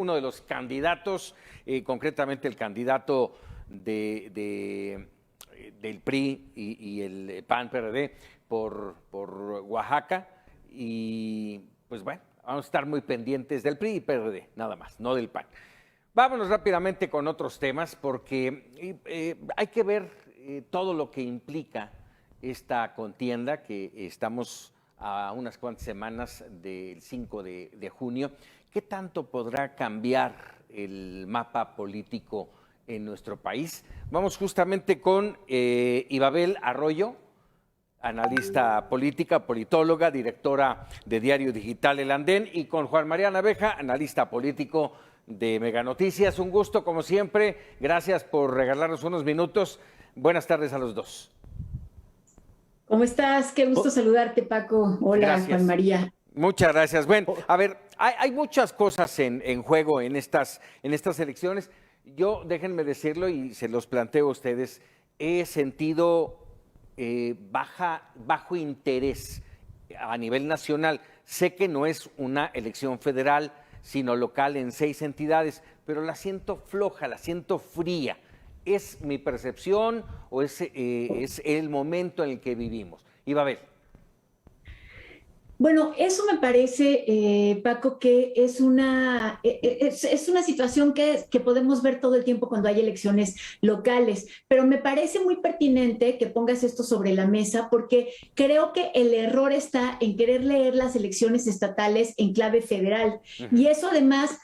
uno de los candidatos, concretamente el candidato del PRI y el PAN-PRD por Oaxaca. Y pues bueno, vamos a estar muy pendientes del PRI y PRD, nada más, no del PAN. Vámonos rápidamente con otros temas porque hay que ver todo lo que implica esta contienda, que estamos a unas cuantas semanas del 5 de junio. ¿Qué tanto podrá cambiar el mapa político en nuestro país? Vamos justamente con Ibabel Arroyo, analista política, politóloga, directora de Diario Digital El Andén, y con Juan María Naveja, analista político de Mega Noticias. Un gusto, como siempre. Gracias por regalarnos unos minutos. Buenas tardes a los dos. ¿Cómo estás? Qué gusto saludarte, Paco. Hola, gracias. Juan María. Muchas gracias. Bueno, a ver, hay muchas cosas en juego en estas elecciones. Yo, déjenme decirlo y se los planteo a ustedes, he sentido bajo interés a nivel nacional. Sé que no es una elección federal, sino local en 6 entidades, pero la siento floja, la siento fría. ¿Es mi percepción o es el momento en el que vivimos? Ibabel. Bueno, eso me parece, Paco, que es una situación que podemos ver todo el tiempo cuando hay elecciones locales, pero me parece muy pertinente que pongas esto sobre la mesa porque creo que el error está en querer leer las elecciones estatales en clave federal. Y eso además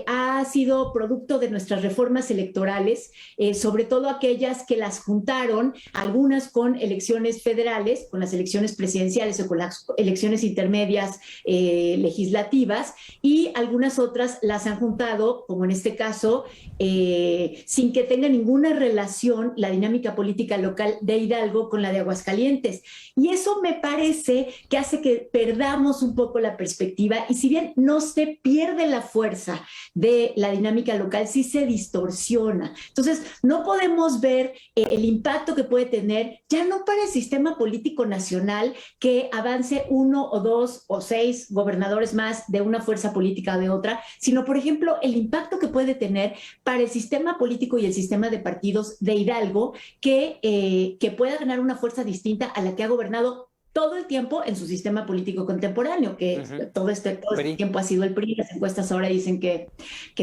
ha sido producto de nuestras reformas electorales, sobre todo aquellas que las juntaron, algunas con elecciones federales, con las elecciones presidenciales o con las elecciones intermedias legislativas, y algunas otras las han juntado, como en este caso, sin que tenga ninguna relación la dinámica política local de Hidalgo con la de Aguascalientes. Y eso me parece que hace que perdamos un poco la perspectiva, y si bien no se pierde la fuerza de la dinámica local, sí se distorsiona. Entonces, no podemos ver el impacto que puede tener, ya no para el sistema político nacional, que avance 1 o 2 o 6 gobernadores más de una fuerza política o de otra, sino, por ejemplo, el impacto que puede tener para el sistema político y el sistema de partidos de Hidalgo, que pueda ganar una fuerza distinta a la que ha gobernado todo el tiempo en su sistema político contemporáneo, que todo este tiempo ha sido el PRI. Las encuestas ahora dicen que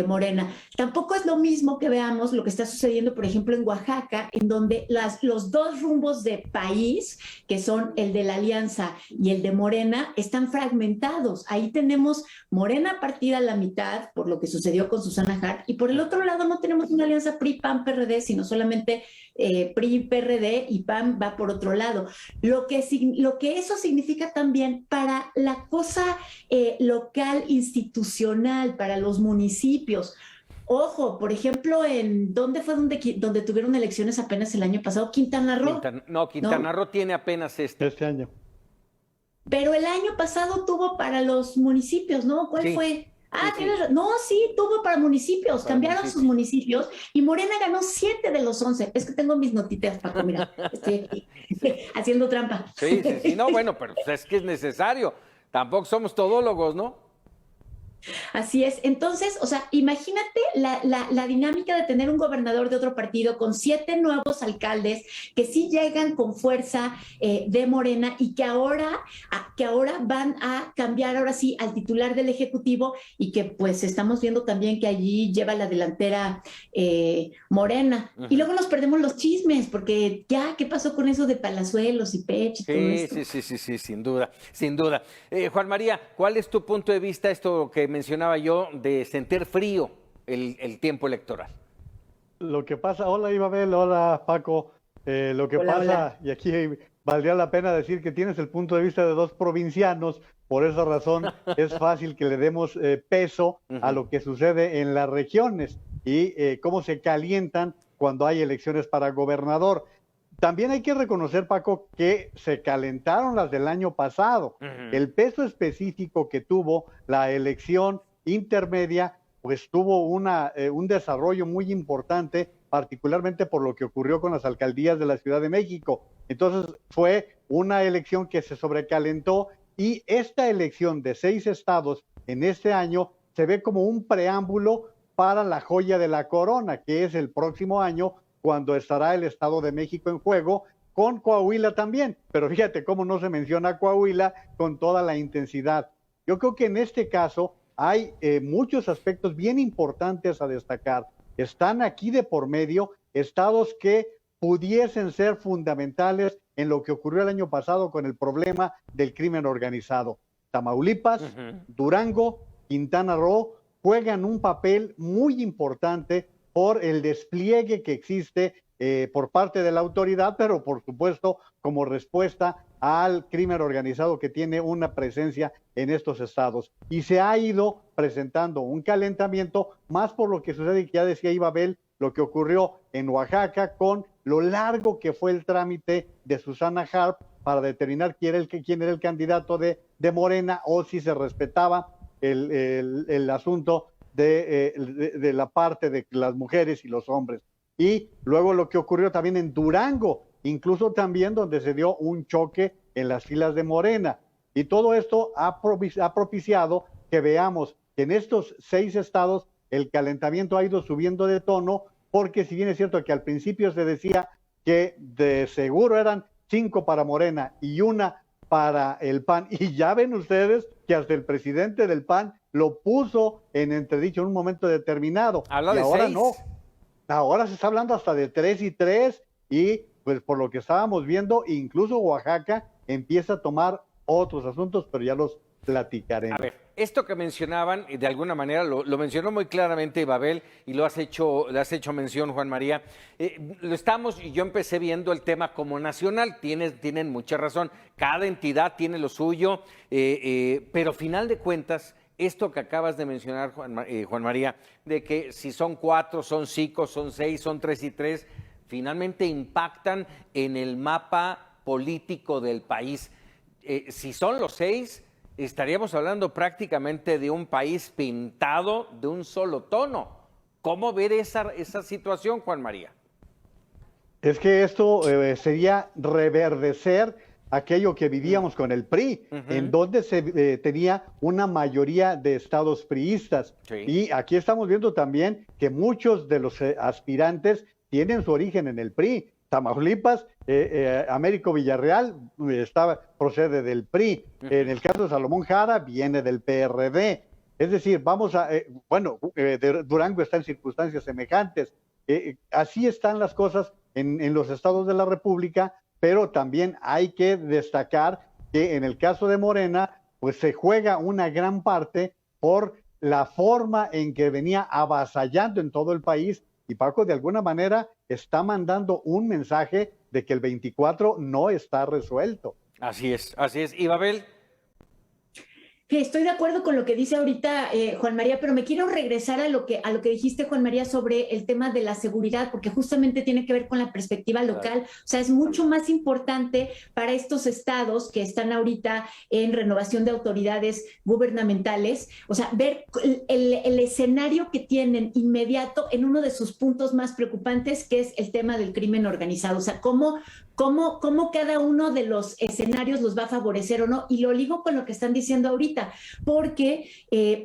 Morena. Tampoco es lo mismo que veamos lo que está sucediendo, por ejemplo, en Oaxaca, en donde los dos rumbos de país, que son el de la Alianza y el de Morena, están fragmentados. Ahí tenemos Morena partida a la mitad, por lo que sucedió con Susana Hart, y por el otro lado no tenemos una alianza PRI-PAN-PRD, sino solamente PRI-PRD, y PAN va por otro lado. Lo que eso significa también para la cosa local, institucional, para los municipios. Ojo, por ejemplo, ¿dónde fue donde tuvieron elecciones apenas el año pasado? Quintana Roo. Quintana Roo tiene apenas este año. Pero el año pasado tuvo para los municipios, ¿no? ¿Cuál fue? Tienes razón. No, sí, tuvo para municipios, cambiaron sus municipios, y Morena ganó 7 de los 11. Es que tengo mis notitas, Paco, mira, estoy aquí haciendo trampa. Sí, no, bueno, pero es que es necesario. Tampoco somos todólogos, ¿no? Así es. Entonces, o sea, imagínate la dinámica de tener un gobernador de otro partido con 7 nuevos alcaldes que sí llegan con fuerza de Morena, y que ahora van a cambiar ahora sí al titular del Ejecutivo, y que pues estamos viendo también que allí lleva la delantera Morena. Y luego nos perdemos los chismes, porque ya, ¿qué pasó con eso de Palazuelos y Pech y todo esto? Sí, sin duda, sin duda. Juan María, ¿cuál es tu punto de vista, esto que mencionaba yo, de sentir frío el tiempo electoral? Lo que pasa, hola Ibabel, hola Paco, lo que pasa, hola. Y aquí valdría la pena decir que tienes el punto de vista de 2 provincianos, por esa razón es fácil que le demos peso a lo que sucede en las regiones y cómo se calientan cuando hay elecciones para gobernador. También hay que reconocer, Paco, que se calentaron las del año pasado. El peso específico que tuvo la elección intermedia, pues tuvo un desarrollo muy importante, particularmente por lo que ocurrió con las alcaldías de la Ciudad de México. Entonces fue una elección que se sobrecalentó, y esta elección de 6 estados en este año se ve como un preámbulo para la joya de la corona, que es el próximo año, cuando estará el Estado de México en juego, con Coahuila también. Pero fíjate cómo no se menciona Coahuila con toda la intensidad. Yo creo que en este caso hay muchos aspectos bien importantes a destacar. Están aquí de por medio estados que pudiesen ser fundamentales en lo que ocurrió el año pasado con el problema del crimen organizado. Tamaulipas, Durango, Quintana Roo juegan un papel muy importante por el despliegue que existe por parte de la autoridad, pero por supuesto como respuesta al crimen organizado que tiene una presencia en estos estados. Y se ha ido presentando un calentamiento, más por lo que sucede, que ya decía Ibabel, lo que ocurrió en Oaxaca con lo largo que fue el trámite de Susana Harp para determinar quién era el candidato de Morena, o si se respetaba el asunto de la parte de las mujeres y los hombres. Y luego lo que ocurrió también en Durango, incluso también donde se dio un choque en las filas de Morena. Y todo esto ha propiciado que veamos que en estos 6 estados el calentamiento ha ido subiendo de tono, porque si bien es cierto que al principio se decía que de seguro eran 5 para Morena y 1 para el PAN, y ya ven ustedes que hasta el presidente del PAN lo puso en entredicho en un momento determinado. Habla y de ahora 6. no, ahora se está hablando hasta de 3 y 3, y pues por lo que estábamos viendo, incluso Oaxaca empieza a tomar otros asuntos, pero ya los platicaremos. A ver, esto que mencionaban, de alguna manera lo mencionó muy claramente Babel, y le has hecho mención, Juan María. Y yo empecé viendo el tema como nacional, tienen mucha razón, cada entidad tiene lo suyo, pero final de cuentas, esto que acabas de mencionar, Juan María, de que si son 4, son 5, son 6, son 3 y 3, finalmente impactan en el mapa político del país. Si son los 6, estaríamos hablando prácticamente de un país pintado de un solo tono. ¿Cómo ver esa situación, Juan María? Es que esto sería reverdecer aquello que vivíamos con el PRI, en donde se tenía una mayoría de estados priistas. Sí. Y aquí estamos viendo también que muchos de los aspirantes tienen su origen en el PRI. Tamaulipas, Américo Villarreal procede del PRI. En el caso de Salomón Jara, viene del PRD. Es decir, Durango está en circunstancias semejantes. Así están las cosas en los estados de la República, pero también hay que destacar que en el caso de Morena, pues se juega una gran parte por la forma en que venía avasallando en todo el país. Y Paco, de alguna manera, está mandando un mensaje de que el 24 no está resuelto. Así es. ¿Y Babel? Estoy de acuerdo con lo que dice ahorita Juan María, pero me quiero regresar a lo que dijiste, Juan María, sobre el tema de la seguridad, porque justamente tiene que ver con la perspectiva local. Claro. O sea, es mucho más importante para estos estados que están ahorita en renovación de autoridades gubernamentales, o sea, ver el escenario que tienen inmediato en uno de sus puntos más preocupantes, que es el tema del crimen organizado. O sea, cómo cada uno de los escenarios los va a favorecer o no. Y lo ligo con lo que están diciendo ahorita, porque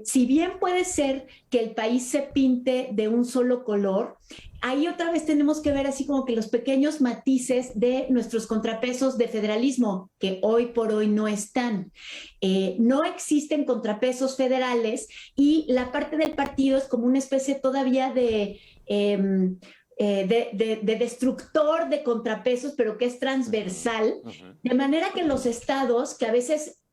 si bien puede ser que el país se pinte de un solo color, ahí otra vez tenemos que ver así como que los pequeños matices de nuestros contrapesos de federalismo, que hoy por hoy no están. No existen contrapesos federales, y la parte del partido es como una especie todavía de destructor de contrapesos, pero que es transversal, de manera que los estados que a veces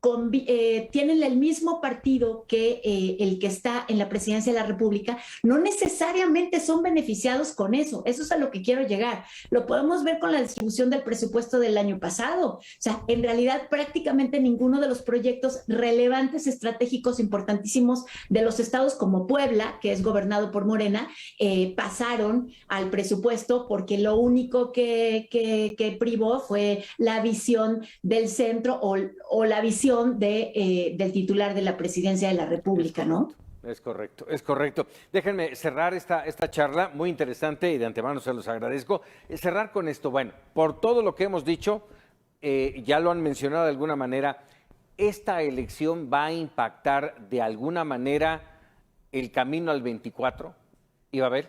tienen el mismo partido que el que está en la presidencia de la República, no necesariamente son beneficiados con eso. Eso es a lo que quiero llegar. Lo podemos ver con la distribución del presupuesto del año pasado. O sea, en realidad prácticamente ninguno de los proyectos relevantes, estratégicos, importantísimos de los estados como Puebla, que es gobernado por Morena, pasaron al presupuesto, porque lo único que privó fue la visión del centro o la visión del titular de la presidencia de la República, ¿no? Es correcto. Déjenme cerrar esta charla, muy interesante, y de antemano se los agradezco. Cerrar con esto, bueno, por todo lo que hemos dicho, ya lo han mencionado de alguna manera, esta elección va a impactar de alguna manera el camino al 24, Ibabel?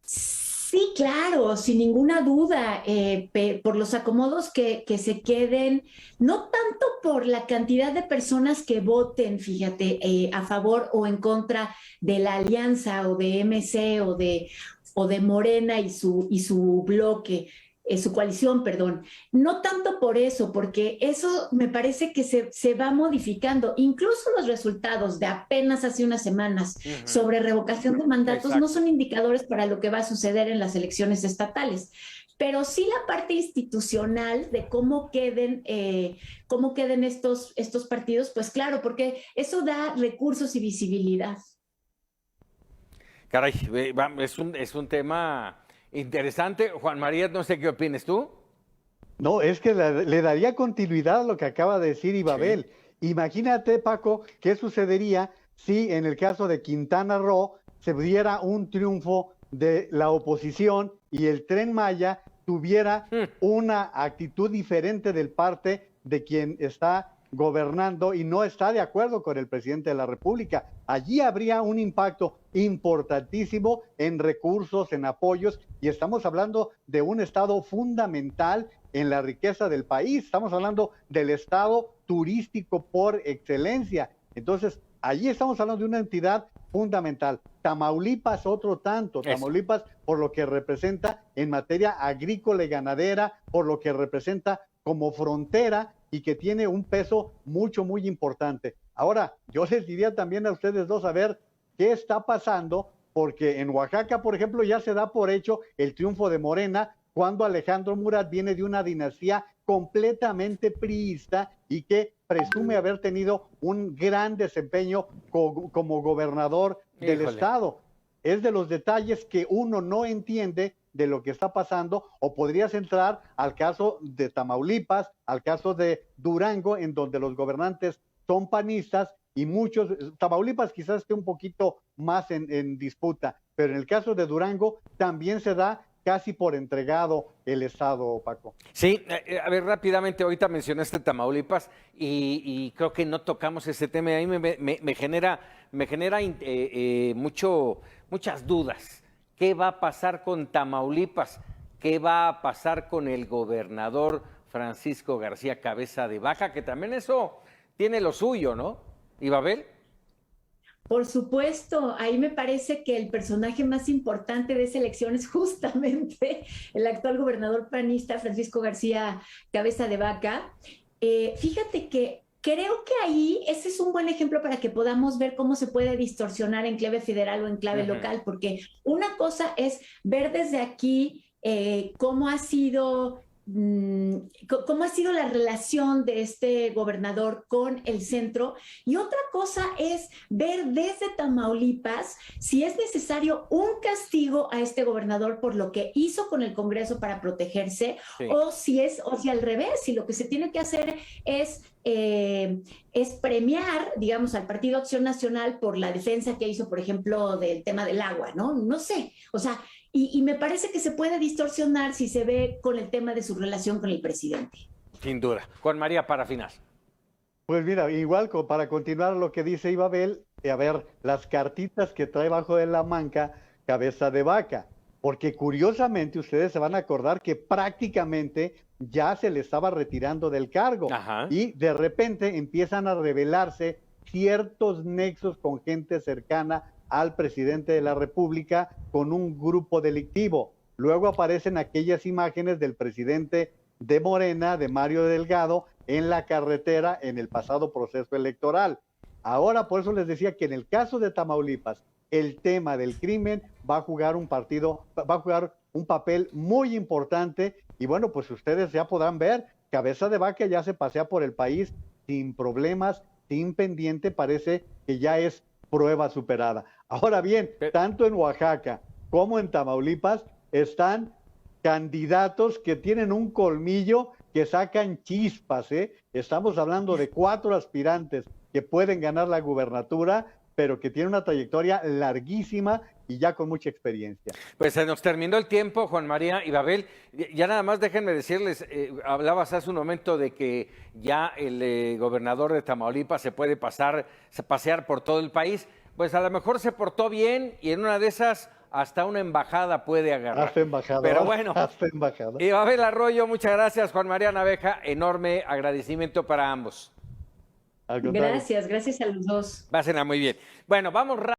Sí, claro, sin ninguna duda, por los acomodos que se queden, no tanto por la cantidad de personas que voten, fíjate, a favor o en contra de la alianza o de MC o de Morena y su bloque, su coalición, perdón. No tanto por eso, porque eso me parece que se va modificando. Incluso los resultados de apenas hace unas semanas sobre revocación de mandatos Exacto. no son indicadores para lo que va a suceder en las elecciones estatales. Pero sí la parte institucional de cómo queden estos partidos, pues claro, porque eso da recursos y visibilidad. Caray, es un tema interesante. Juan María, no sé qué opines tú. No, es que le daría continuidad a lo que acaba de decir Ibabel. Sí. Imagínate, Paco, qué sucedería si en el caso de Quintana Roo se diera un triunfo de la oposición y el Tren Maya tuviera una actitud diferente del parte de quien está gobernando y no está de acuerdo con el presidente de la República. Allí habría un impacto importantísimo en recursos, en apoyos, y estamos hablando de un estado fundamental en la riqueza del país. Estamos hablando del estado turístico por excelencia. Entonces, allí estamos hablando de una entidad fundamental. Tamaulipas, otro tanto. Tamaulipas, por lo que representa en materia agrícola y ganadera, por lo que representa como frontera y que tiene un peso muy importante. Ahora, yo les diría también a ustedes dos a ver qué está pasando, porque en Oaxaca, por ejemplo, ya se da por hecho el triunfo de Morena, cuando Alejandro Murat viene de una dinastía completamente priista y que presume haber tenido un gran desempeño como gobernador del estado. Es de los detalles que uno no entiende de lo que está pasando, o podrías entrar al caso de Tamaulipas, al caso de Durango, en donde los gobernantes son panistas y muchos, Tamaulipas quizás esté un poquito más en disputa, pero en el caso de Durango también se da casi por entregado el estado, Paco. Sí, a ver, rápidamente, ahorita mencionaste Tamaulipas y creo que no tocamos ese tema, a mí me genera muchas dudas. ¿Qué va a pasar con Tamaulipas? ¿Qué va a pasar con el gobernador Francisco García Cabeza de Vaca? Que también eso tiene lo suyo, ¿no? ¿Ibabel? Por supuesto, ahí me parece que el personaje más importante de esa elección es justamente el actual gobernador panista Francisco García Cabeza de Vaca. Fíjate que creo que ahí ese es un buen ejemplo para que podamos ver cómo se puede distorsionar en clave federal o en clave local, porque una cosa es ver desde aquí cómo ha sido la relación de este gobernador con el centro, y otra cosa es ver desde Tamaulipas si es necesario un castigo a este gobernador por lo que hizo con el Congreso para protegerse, o si al revés, si lo que se tiene que hacer es premiar, digamos, al Partido Acción Nacional por la defensa que hizo, por ejemplo, del tema del agua, ¿no? No sé, o sea, y me parece que se puede distorsionar si se ve con el tema de su relación con el presidente. Sin duda. Juan María, para final. Pues mira, igual para continuar lo que dice Ibabel, a ver, las cartitas que trae bajo de la manga Cabeza de Vaca, porque curiosamente ustedes se van a acordar que prácticamente ya se le estaba retirando del cargo. Ajá. Y de repente empiezan a revelarse ciertos nexos con gente cercana al presidente de la República con un grupo delictivo. Luego aparecen aquellas imágenes del presidente de Morena, de Mario Delgado, en la carretera en el pasado proceso electoral. Ahora, por eso les decía que en el caso de Tamaulipas, el tema del crimen va a jugar un papel muy importante, y bueno, pues ustedes ya podrán ver, Cabeza de Vaca ya se pasea por el país sin problemas, sin pendiente, parece que ya es prueba superada. Ahora bien, tanto en Oaxaca como en Tamaulipas están candidatos que tienen un colmillo que sacan chispas, ¿eh? Estamos hablando de 4 aspirantes que pueden ganar la gubernatura, pero que tienen una trayectoria larguísima y ya con mucha experiencia. Pues se nos terminó el tiempo, Juan María, Ibabel. Ya nada más déjenme decirles, hablabas hace un momento de que ya el gobernador de Tamaulipas se puede pasear por todo el país. pues a lo mejor se portó bien y en una de esas hasta una embajada puede agarrar. Hasta embajada. Pero bueno, hasta embajada. Ibabel Arroyo, muchas gracias. Juan María Naveja, enorme agradecimiento para ambos. Al contrario. Gracias a los dos. Pásenla muy bien. Bueno, vamos rápido.